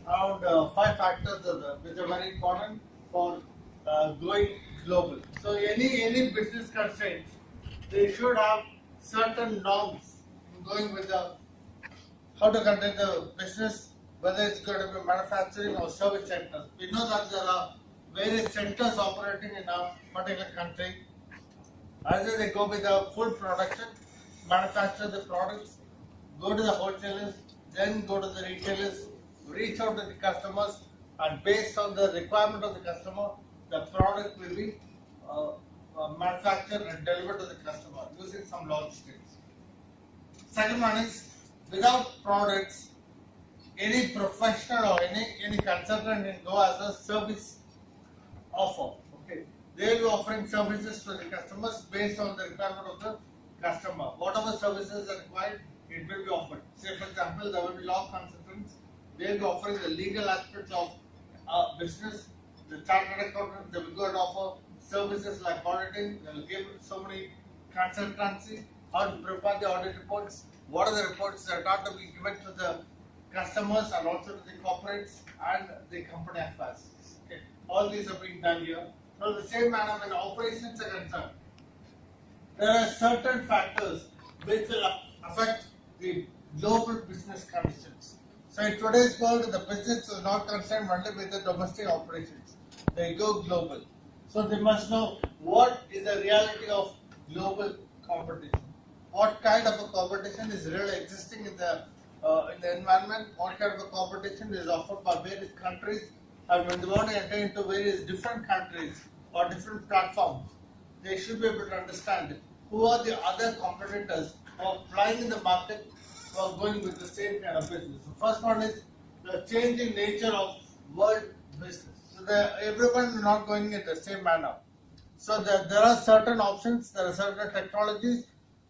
around five factors which are very important for going global. So any business constraints, they should have certain norms going with the how to conduct the business, whether it's going to be manufacturing or service sectors. We know that there are various sectors operating in a particular country. Either they go with the full production, manufacture the products, go to the wholesalers, then go to the retailers, reach out to the customers, and based on the requirement of the customer, the product will be manufactured and delivered to the customer using some logistics. Second one is, without products, any professional or any consultant can go as a service offer. Okay, they will be offering services to the customers based on the requirement of the customer. Whatever services are required, it will be offered. Say for example, there will be law consultants. They will be offering the legal aspects of business. The chartered accountant, they will go and offer services like auditing. They will give so many consultancy, how to prepare the audit reports. What are the reports that are to be given to the customers and also to the corporates and the company affairs. Okay. All these are being done here. So the same manner when operations are concerned, there are certain factors which will affect the global business conditions. So in today's world, the business is not concerned only with the domestic operations. They go global. So they must know what is the reality of global competition. What kind of a competition is really existing in the environment? What kind of a competition is offered by various countries? And when they want to enter into various different countries or different platforms, they should be able to understand who are the other competitors who are playing in the market, who are going with the same kind of business. The first one is the changing nature of world business. So everyone is not going in the same manner. So there are certain options, there are certain technologies,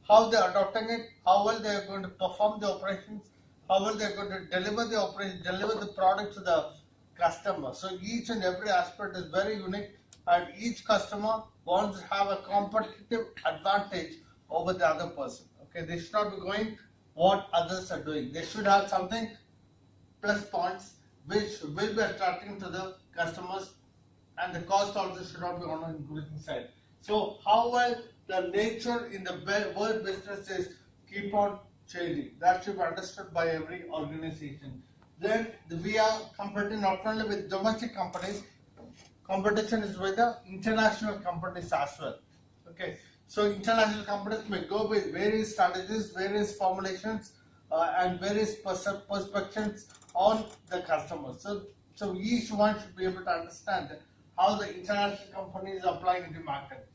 how they are adopting it, how well they are going to perform the operations, how well they are going to deliver the operation, deliver the product to the customer. So each and every aspect is very unique, and each customer wants to have a competitive advantage over the other person. Okay, they should not be going what others are doing. They should have something plus points which will be attracting to the customers, and the cost also should not be on an increasing side. So how well the nature in the world business is keep on changing. That should be understood by every organization. Then we are competing not only with domestic companies, competition is with the international companies as well. Okay, so international companies may go with various strategies, various formulations, and various perspectives on the customers. So each one should be able to understand how the international companies are applying in the market.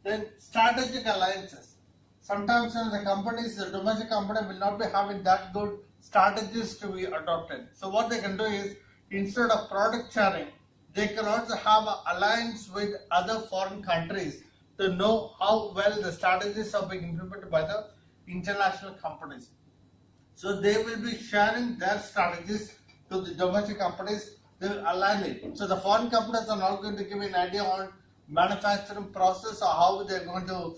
Then strategic alliances. Sometimes the companies, the domestic company will not be having that good strategies to be adopted. So what they can do is, instead of product sharing, they can also have an alliance with other foreign countries to know how well the strategies are being implemented by the international companies. So they will be sharing their strategies to the domestic companies. They will align it. So the foreign companies are not going to give an idea on manufacturing process or how they are going to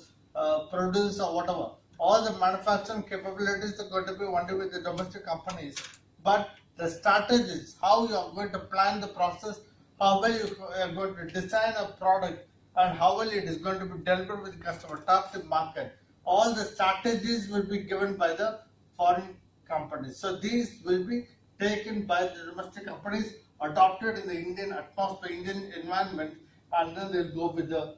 produce or whatever. All the manufacturing capabilities are going to be only with the domestic companies. But the strategies, how you are going to plan the process, how well you are going to design a product, and how well it is going to be delivered with the customer, top to market. All the strategies will be given by the foreign companies. So these will be taken by the domestic companies, adopted in the Indian atmosphere, Indian environment, and then they'll go with the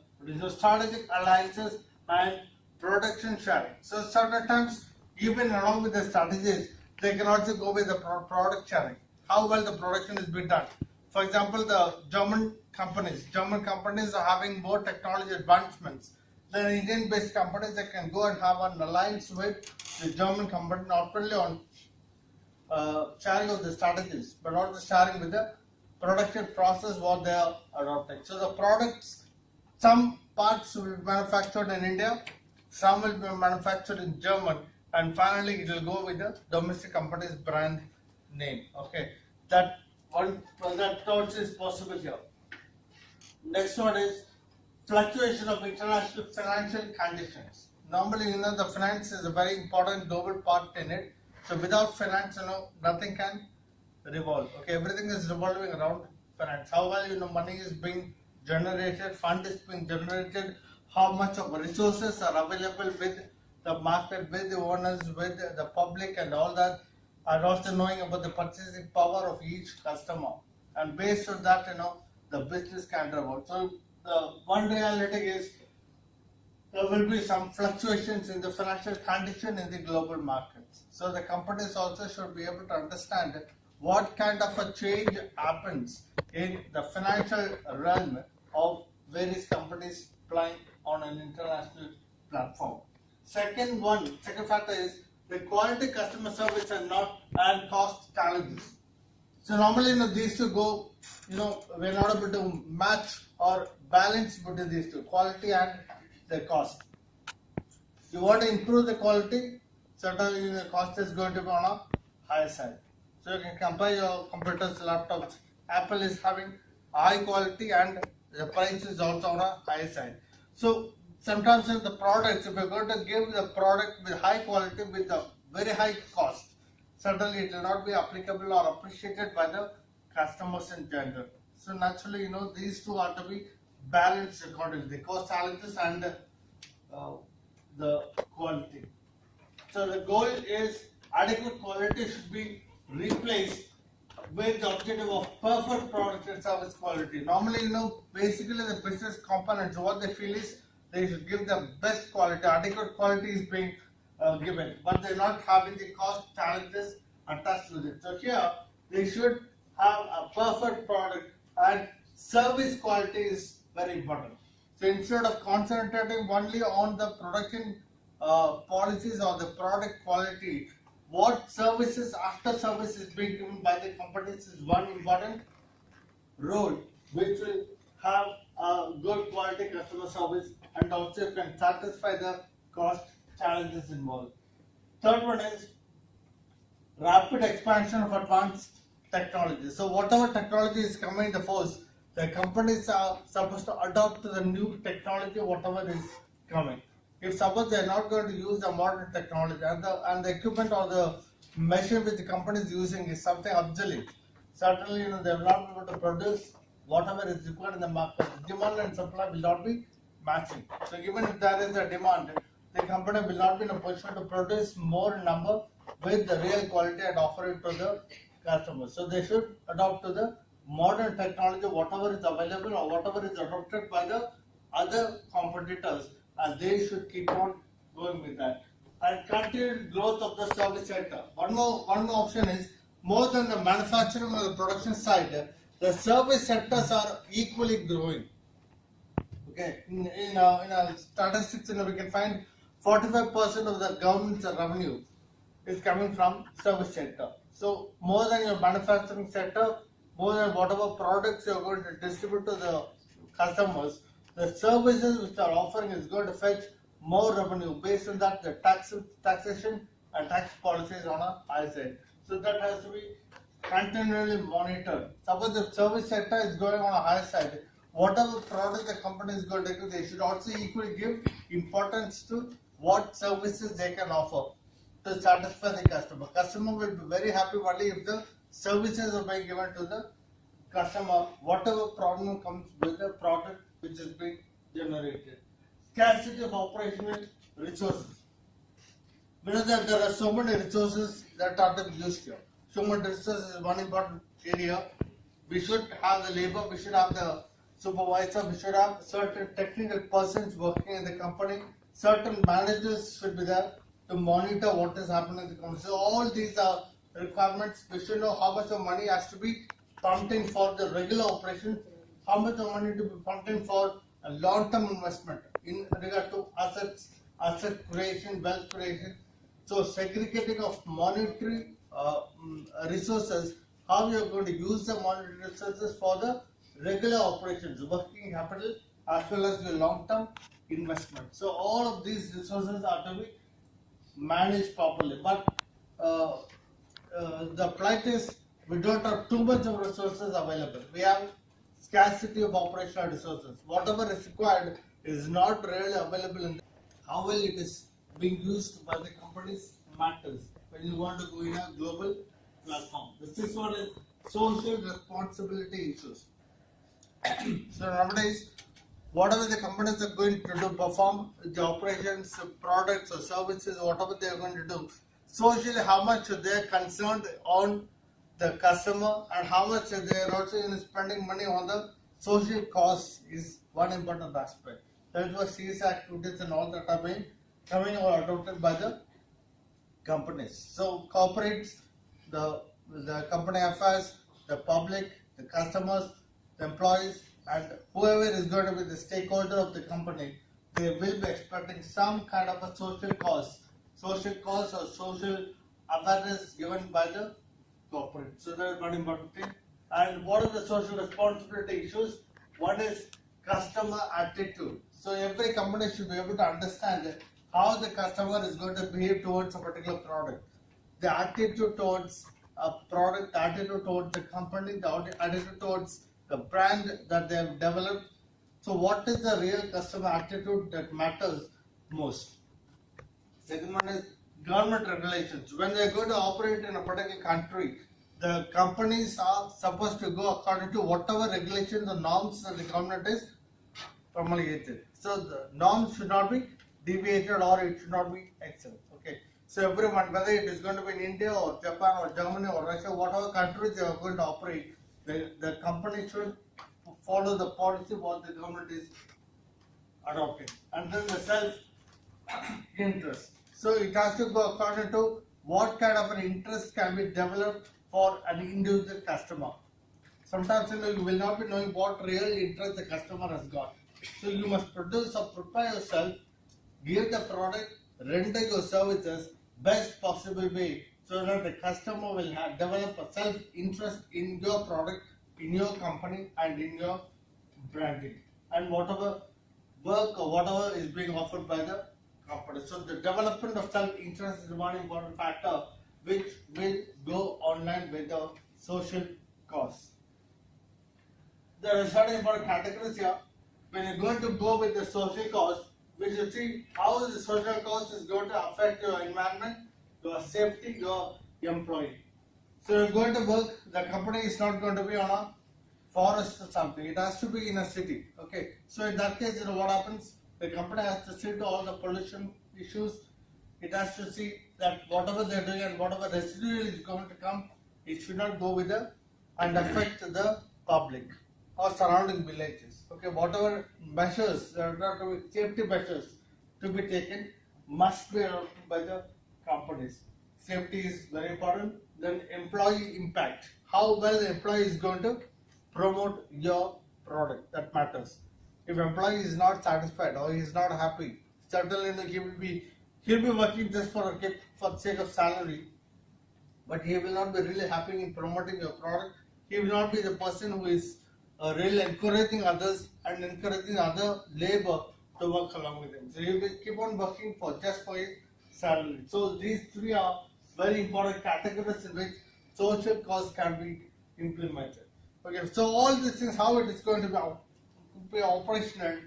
strategic alliances and production sharing. So certain times, even along with the strategies, they can also go with the product sharing. How well the production is being done. For example, the German companies are having more technology advancements than Indian-based companies. They can go and have an alliance with the German company, not only on sharing of the strategies, but also sharing with the production process what they are adopting. So the products, some parts will be manufactured in India, some will be manufactured in German, and finally it will go with the domestic company's brand name. Okay, that also is possible here. Next one is fluctuation of international financial conditions. Normally, the finance is a very important global part in it. So without finance, nothing can revolve. Okay, everything is revolving around finance. How well money is being generated, fund is being generated, how much of resources are available with the market, with the owners, with the public, and all that, and also knowing about the purchasing power of each customer. And based on that, the business can revolve. So the one reality is there will be some fluctuations in the financial condition in the global markets. So the companies also should be able to understand what kind of a change happens in the financial realm of various companies playing on an international platform. Second factor is the quality customer service and cost challenges. So normally, these two go, we're not able to match or balance between these two, quality and the cost. You want to improve the quality, certainly the cost is going to be on a higher side. So you can compare your computers, laptops. Apple is having high quality and the price is also on a higher side. So sometimes in the products, if you're going to give the product with high quality with a very high cost, certainly it will not be applicable or appreciated by the customers in general. So naturally, these two are to be balanced accordingly, the cost challenges and the quality. So the goal is adequate quality should be replaced with the objective of perfect product and service quality. Normally, basically the business components, what they feel is they should give the best quality, adequate quality is being given, but they're not having the cost challenges attached with it. So here, they should have a perfect product and service quality is very important. So instead of concentrating only on the production policies or the product quality, what services, after service is being given by the companies is one important role which will have a good quality customer service and also can satisfy the cost challenges involved. Third one is rapid expansion of advanced technology. So whatever technology is coming in the force, the companies are supposed to adopt to the new technology, whatever is coming. If suppose they are not going to use the modern technology and the equipment or the machine which the company is using is something obsolete, certainly they will not be able to produce whatever is required in the market. Demand and supply will not be matching. So even if there is a demand, the company will not be in a position to produce more number with the real quality and offer it to the customers. So they should adopt to the modern technology, whatever is available or whatever is adopted by the other competitors, and they should keep on going with that. And continued growth of the service sector. One more option is more than the manufacturing or the production side, the service sectors are equally growing. Okay, in our statistics, we can find 45% of the government's revenue is coming from service sector. So more than your manufacturing sector, more than whatever products you are going to distribute to the customers, the services which are offering is going to fetch more revenue. Based on that, the taxation and tax policies on a high side. So that has to be continually monitored. Suppose the service sector is going on a higher side, whatever product the company is going to give, they should also equally give importance to what services they can offer to satisfy the customer. Customer will be very happy only if the services are being given to the customer, whatever problem comes with the product which is being generated. Scarcity of operational resources. Because there are so many resources that are to be used here. Human resources is one important area. We should have the labor, we should have the supervisor, we should have certain technical persons working in the company, certain managers should be there to monitor what is happening in the company. So all these are requirements. We should know how much of money has to be pumped in for the regular operations, how much of money to be pumped in for a long-term investment in regard to asset creation, wealth creation. So segregating of monetary resources, how you are going to use the monetary resources for the regular operations, working capital as well as the long-term investment. So all of these resources are to be managed properly. But the plight is we don't have too much of resources available. We have scarcity of operational resources. Whatever is required is not really available in how well it is being used by the companies matters when you want to go in a global platform. The sixth one is social responsibility issues. So nowadays, whatever the companies are going to do, perform the operations, products or services, whatever they are going to do, socially how much they are concerned on the customer and how much they are also spending money on the social costs is one important aspect. That was CS activities and all that are being coming or adopted by the companies. So corporates, the company affairs, the public, the customers, the employees, and whoever is going to be the stakeholder of the company, they will be expecting some kind of a social cause or social awareness given by the corporate. So that is one important thing. And what are the social responsibility issues? One is customer attitude. So every company should be able to understand how the customer is going to behave towards a particular product. The attitude towards a product, the attitude towards the company, the attitude towards the brand that they have developed. So what is the real customer attitude that matters most? Second one is government regulations. When they are going to operate in a particular country, the companies are supposed to go according to whatever regulations or norms that the government is promulgated. So the norms should not be deviated or it should not be excelled. Okay. So everyone, whether it is going to be in India or Japan or Germany or Russia, whatever countries they are going to operate, the company should follow the policy what the government is adopting. And then the self-interest. So it has to go according to what kind of an interest can be developed for an individual customer. Sometimes you will not be knowing what real interest the customer has got. So you must produce or prepare yourself, give the product, render your services best possible way so that the customer will develop a self-interest in your product, in your company and in your branding and whatever work or whatever is being offered by the company. So the development of self-interest is one important factor which will go online with the social cause. There are certain important categories here. When you're going to go with the social cause, we should see how the social cause is going to affect your environment, your safety, your employee. So you're going to work, the company is not going to be on a forest or something. It has to be in a city. Okay. So in that case, what happens? The company has to see to all the pollution issues. It has to see that whatever they're doing and whatever residual is going to come, it should not go with the and affect the public or surrounding villages. Okay, whatever measures, there are to be safety measures to be taken must be adopted by the companies. Safety is very important. Then employee impact. How well the employee is going to promote your product, that matters. If employee is not satisfied or he is not happy, certainly he'll be working just for the sake of salary, but he will not be really happy in promoting your product. He will not be the person who is really encouraging others and encouraging other labor to work along with him. So he will keep on working just for his salary. So these three are very important categories in which social cause can be implemented. Okay, so all these things, how it is going to be operational.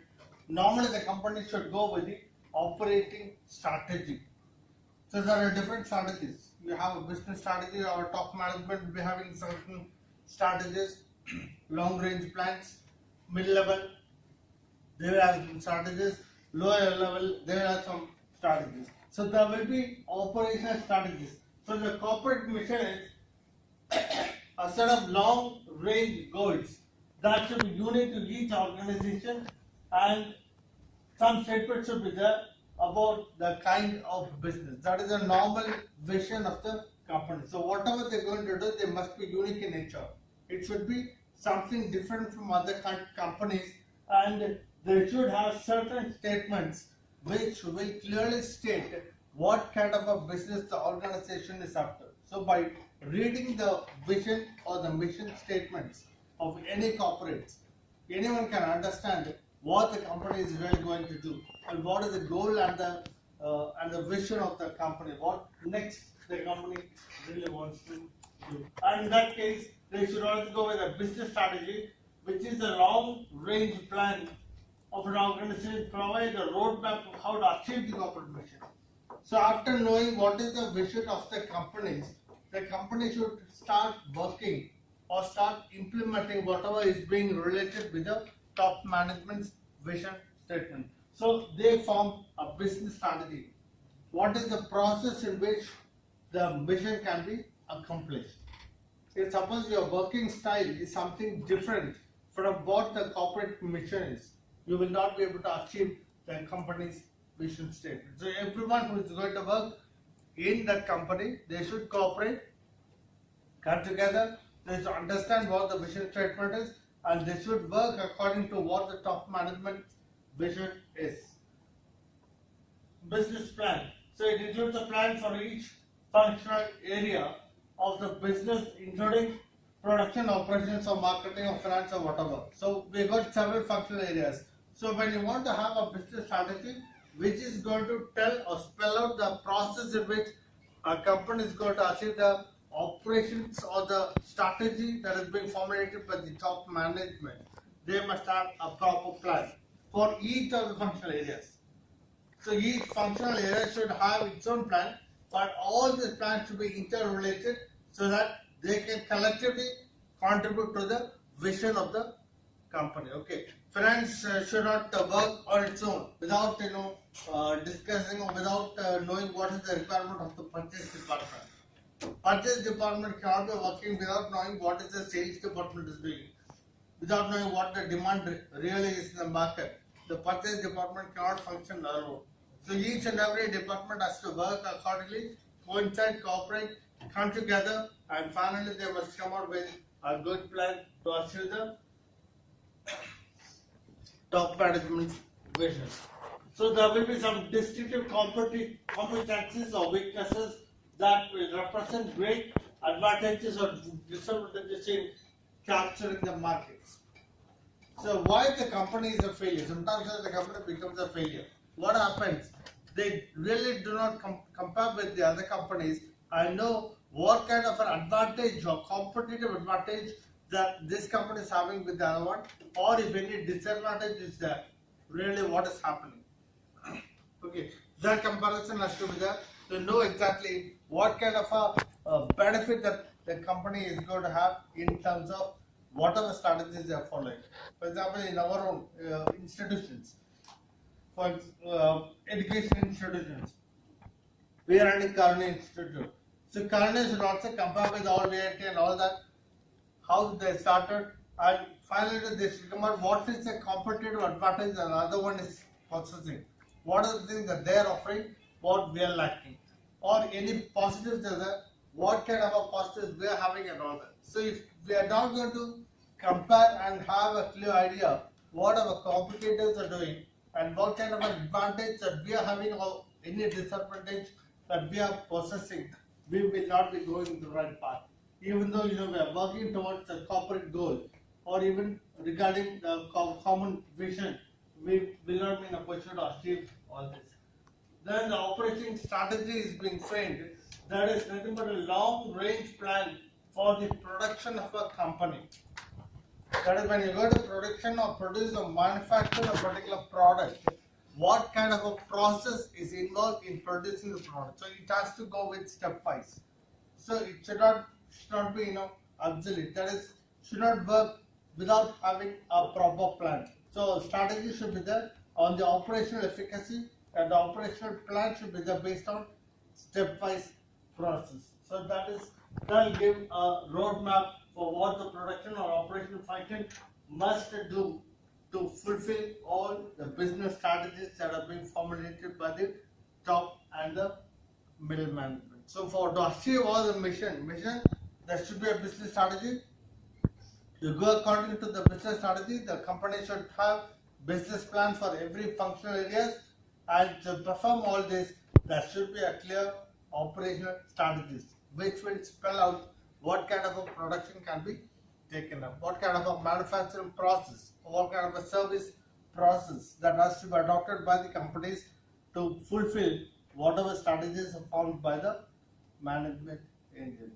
Normally the company should go with the operating strategy. So there are different strategies. You have a business strategy, or top management will be having certain strategies, long range plans, mid level, there are some strategies, lower level, there are some strategies. So there will be operational strategies. So the corporate mission is a set of long range goals that should be unique to each organization, and some statements should be there about the kind of business. That is a normal vision of the company. So whatever they're going to do, they must be unique in nature. It should be something different from other companies, and they should have certain statements which will clearly state what kind of a business the organization is after. So by reading the vision or the mission statements of any corporates, anyone can understand what the company is really going to do and what is the goal and the vision of the company, what next the company really wants to do. And in that case, they should also go with a business strategy, which is a long range plan of an organization, provide a roadmap of how to achieve the corporate mission. So after knowing what is the vision of the companies, the company should start working or start implementing whatever is being related with the top management's vision statement. So they form a business strategy. What is the process in which the mission can be accomplished? If suppose your working style is something different from what the corporate mission is, you will not be able to achieve the company's vision statement. So everyone who is going to work in that company, they should cooperate, come together, they should understand what the vision statement is, and they should work according to what the top management vision is. Business plan. So it includes a plan for each functional area of the business, including production, operations, or marketing, or finance, or whatever. So we got several functional areas. So when you want to have a business strategy which is going to tell or spell out the process in which a company is going to achieve the operations or the strategy that is being formulated by the top management, they must have a proper plan for each of the functional areas. So each functional area should have its own plan, but all these plans should be interrelated so that they can collectively contribute to the vision of the company. Okay, finance should not work on its own without discussing or without knowing what is the requirement of the purchase department. Purchase department cannot be working without knowing what is the sales department is doing, without knowing what the demand really is in the market. The purchase department cannot function alone. So each and every department has to work accordingly, coincide, cooperate, come together, and finally they must come out with a good plan to achieve the top management vision. So there will be some distinctive competencies or weaknesses that will represent great advantages or disadvantages in capturing the markets. So why the company is a failure? Sometimes the company becomes a failure. What happens? They really do not compare with the other companies and know what kind of an advantage or competitive advantage that this company is having with the other one, or if any disadvantage is there, really what is happening. Okay, that comparison has to be there to know exactly what kind of a benefit that the company is going to have in terms of whatever strategies they are following. For example, in our own institutions, for education institutions, we are running Karni Institute. So Karni should also compare with all VIT and all that, how they started, and finally they should come out what is the competitive advantage and other one is possessing. What are the things that they are offering, what we are lacking, or any positives are there, what kind of a positives we are having and all that. So if we are not going to compare and have a clear idea what our competitors are doing and what kind of an advantage that we are having or any disadvantage that we are possessing, we will not be going the right path. Even though we are working towards a corporate goal or even regarding the common vision, we will not be in a position to achieve all this. Then the operating strategy is being framed. That is nothing but a long range plan for the production of a company. That is when you go to production or produce or manufacture a particular product, what kind of a process is involved in producing the product. So it has to go with stepwise. So it should not be obsolete. That is, should not work without having a proper plan. So strategy should be there on the operational efficacy, and the operational plan should be there based on stepwise process. So that will give a roadmap for what the production or operational function must do to fulfill all the business strategies that are being formulated by the top and the middle management. So to achieve all the mission, there should be a business strategy. You go according to the business strategy, the company should have business plan for every functional areas, and to perform all this, there should be a clear operational strategies which will spell out what kind of a production can be taken up, what kind of a manufacturing process, what kind of a service process that has to be adopted by the companies to fulfill whatever strategies are found by the management engine.